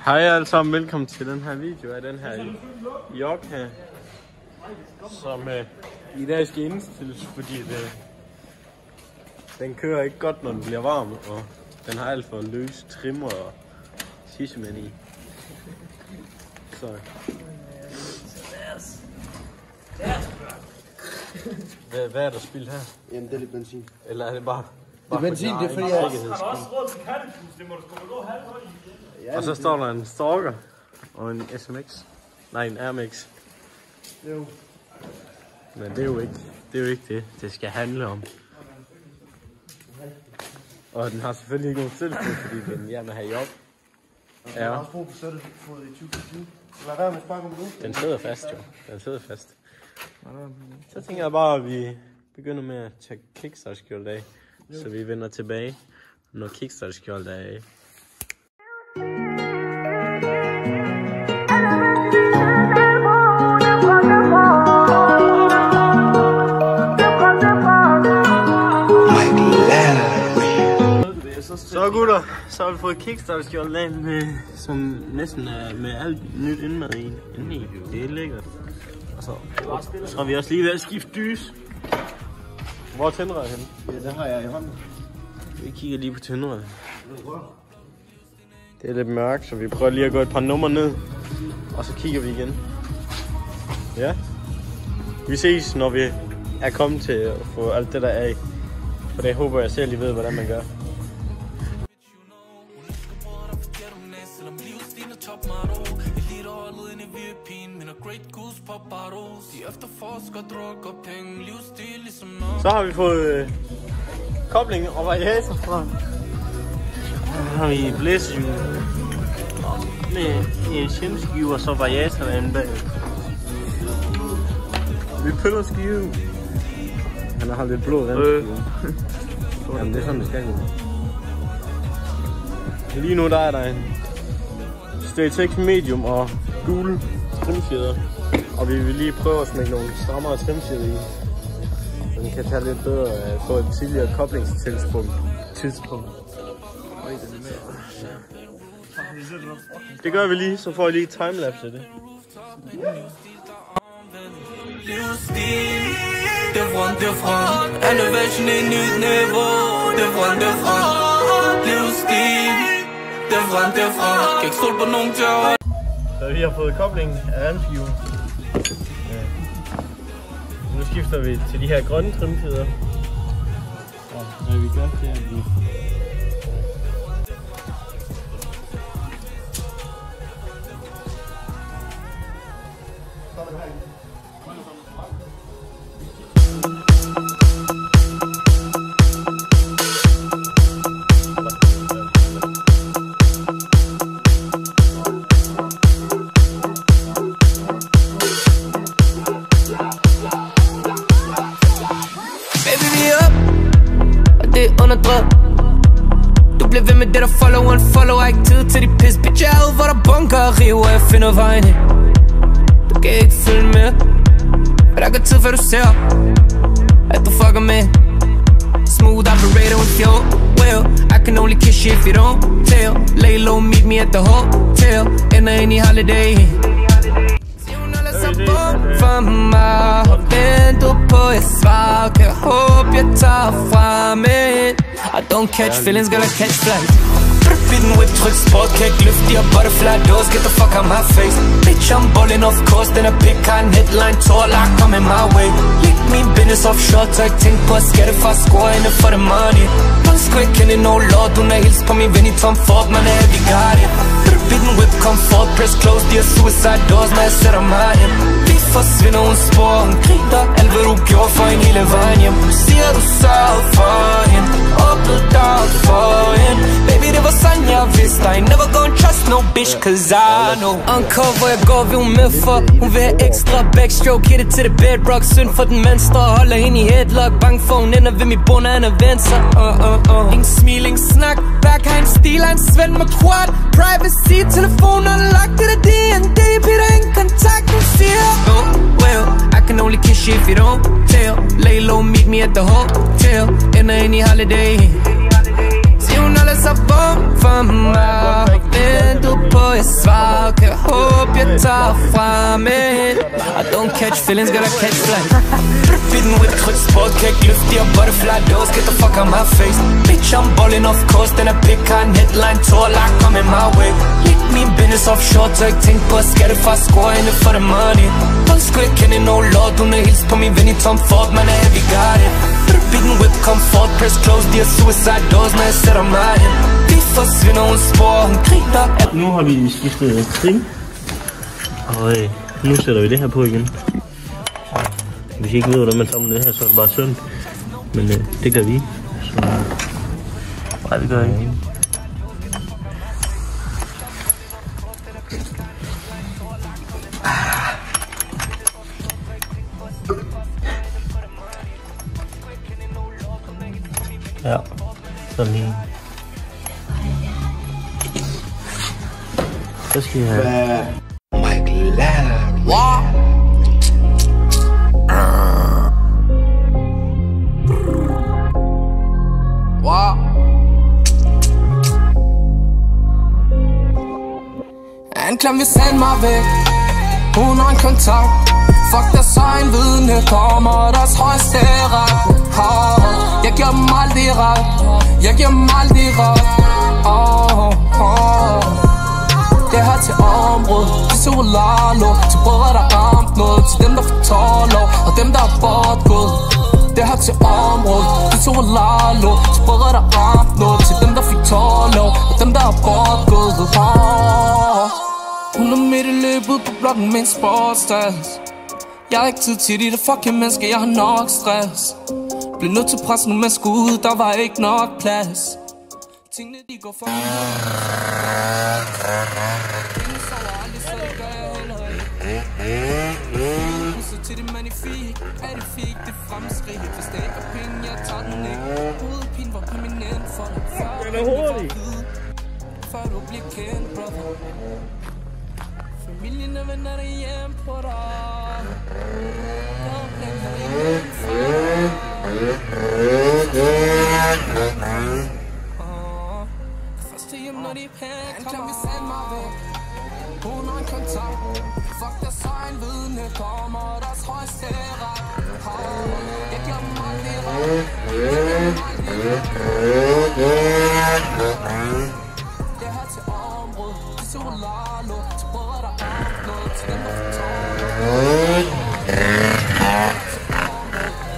Hej alle sammen, velkommen til den her video af den her York, som i dag skal indstilles, fordi den kører ikke godt, når den bliver varm, og den har alt for løs trimmer og shishamænd i. Så. Hvad er der spildt her? Jamen, det er lidt benzin. Eller er det bare det er benzin, det er fordi jeg... Har du også råd til kattepus? Det må du sgu gå halvt højt i. Og så står der en Stalker og en SMX. Nej, en RMX. Jo. Men det er jo ikke det skal handle om. Og den har selvfølgelig ikke nogen selvfod, fordi den gerne have job. Ja. Jeg har også brug for støttefod i 2020. Lad være med at sparke om nu. Den sidder fast jo. Den sidder fast. Så tænker jeg bare, at vi begynder med at tage kickstart-skjold af. Så vi vender tilbage, når kickstart-skjold er af. Så gutter, så har vi fået kickstart-skjold af med, som næsten er med alt nyt indmad indeni. Det er lækkert. Og så har vi også lige ved at skifte dys. Hvor er tændrøret henne? Ja, der har jeg i hånden. Vi kigger lige på tændrøret. Det er lidt mørkt, så vi prøver lige at gå et par numre ned. Og så kigger vi igen. Ja. Vi ses, når vi er kommet til at få alt det der af. For det håber jeg selv lige ved, hvordan man gør. Så har vi fået kobling og variator fra. Så har vi blæsehjul med en shimskive og så variator derinde bag. Vi piller skive. Han har lidt blå vandskive. Jamen det er sådan det skal gå. Lige nu der er der en Statex medium og gule trimfjeder. Og vi vil lige prøve at smække nogle strammere trimfjeder i. Så den kan tage lidt bedre på et tidligere koblingstidspunkt. Det gør vi lige, så får I lige et timelapse af det. Så vi har fået kobling af vandskiven. Nu skifter vi til de her grønne trimfjeder. Og hvad vi gør, det er at vi du bliver ved med det der follow and follow. Har ikke tid til de pis. Bitch, jeg er ude, hvor der bunker og river. Jeg finder vejen hen. Du kan ikke følge med. For der går tid før du ser at du fucker med. Smooth operator with your will. I can only kiss you if you don't tell. Lay low, meet me at the hotel. Ender ind i holiday. Se hun holder sig bort for mig. Venter på et svar. Kan jeg håbe jeg tager fra mig. I don't catch feelings, girl, I catch flights. Beaten whip, tryk sport, kan ikke løfte de her butterfly doors. Get the fuck out my face. Bitch, I'm ballin' of course. Den er pick, har en headline, tår, lagt, coming my way. Læg min business offshore, tør ikke tænke på at skatte for at score inde for the money. Don't square, kende no lord. Hun er hils på min ven i Tom Ford, man er heavy guarded. Beaten whip, comfort, press close, de her suicide doors, når jeg sætter mig ind. Vi forsvinder uden spor, hun griner alt hvad du gjorde for en hele vejen hjem. Du siger du sørgede for hende, åbnede dør for hende. Baby, det var sådan jeg vidste. I ain't never gonna trust no bitch, cause I know. Uncover, hvor jeg går, vil hun med for. Hun vil have ekstra backstroke, hit it til det bedrock. Synd for den venstre, holder hende i headlock. Bange for hun ender ved min bund, han er venstre. Ingen smil, ingen snak. Back har en stil, han svend med quad. Privacy, telefon unlocked, det er D&D. Peter, ingen kontakt, hun siger oh, well, I can only kiss you if you don't tell. Lay low, meet me at the hotel. Ender ind i holiday. Se hun holder så bum for mig. Vent på jeg svarer, kan håbe jeg tager fra mig. I don't catch feelings, gotta catch flight. Bitten whip, tryk sport, kan ikke løfte de her butterfly doors. Get the fuck out my face. Bitch, I'm ballin' of course, den er pick, har en headline, tår, lagt, coming my way. Læg min business offshore, tør ikke tænke på at skatte fra score inde for the money. Hun skulle ikke kende no lord, hun er hils på min ven i Tom Ford, man er heavy guarded. Bitten whip, comfort, press close, de her suicide doors, når jeg sætter mig ind. Vi forsvinder, hun spor, hun griner. Nu har vi skiftet kring, og nu sætter vi det her på igen. Hvis I ikke ved, hvordan man samler det her, så er det bare synd. Men det gør vi. Så nej, det gør ikke. Ja, sådan lige. Så skal jeg have... Michael Ladd. Wow. Wow. Anklam vil sende mig væk. Hun har en kontakt. Fuck deres egen vidne. Kommer deres højeste ret. Jeg giver dem aldrig ret. Jeg giver dem aldrig ret. Det her til området. De så Lalo. Til brødre der ramt noget. Til dem der får tårlov. Og dem der er bortgået. Det her til området. De så Lalo. Til brødre der ramt noget. Til dem der fik tårlov. Og dem der er bortgået. Hun er midt i løbet på blokken med en sportstas. Jeg har ikke tid til de der fucking mennesker. Jeg har nok stress. Blev nødt til presse nu med skud. Der var ikke nok plads. Tingene de går for mig. Så til det magnifik. Er det fik det fremskrig. Hvis det ikke er penge, jeg tager den ikke. Hovedpine var permanent for dig. Den er hurtig. Før du bliver kendt, brother. Familien er venner der hjem på dig. Jeg planer ikke for dig. Først til hjem, når de pænt kommer. Vi sender mig væk. Hun har en kontakt. Fuck deres egen vidne. Kommer deres højeste ret. Jeg giver dem aldrig ret. Det her til området. De så Lalo. Til brødre der ramt noget. Til dem der får tårlov.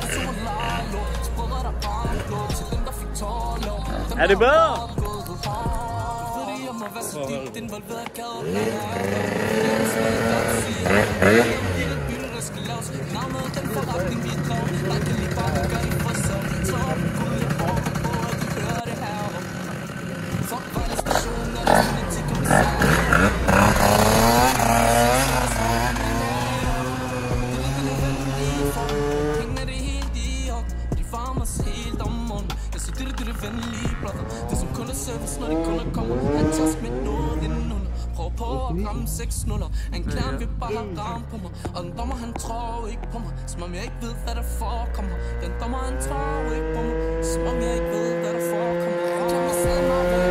De så Lalo. Til brødre der ramt noget. Til dem der fik tårlov. Er det bedre? Når de kunder kommer, han tager smidt noget indenunder. Prøv på at ramme 6 nuller. En klærm vil bare have ramt på mig. Og den dommer han tror ikke på mig. Som om jeg ikke ved hvad der forekommer. Den dommer han tror ikke på mig. Som om jeg ikke ved hvad der forekommer. En klærm vil sende mig væk.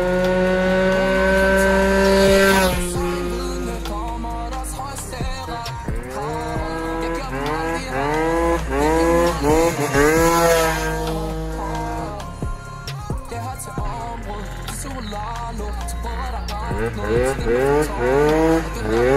Mm-hmm.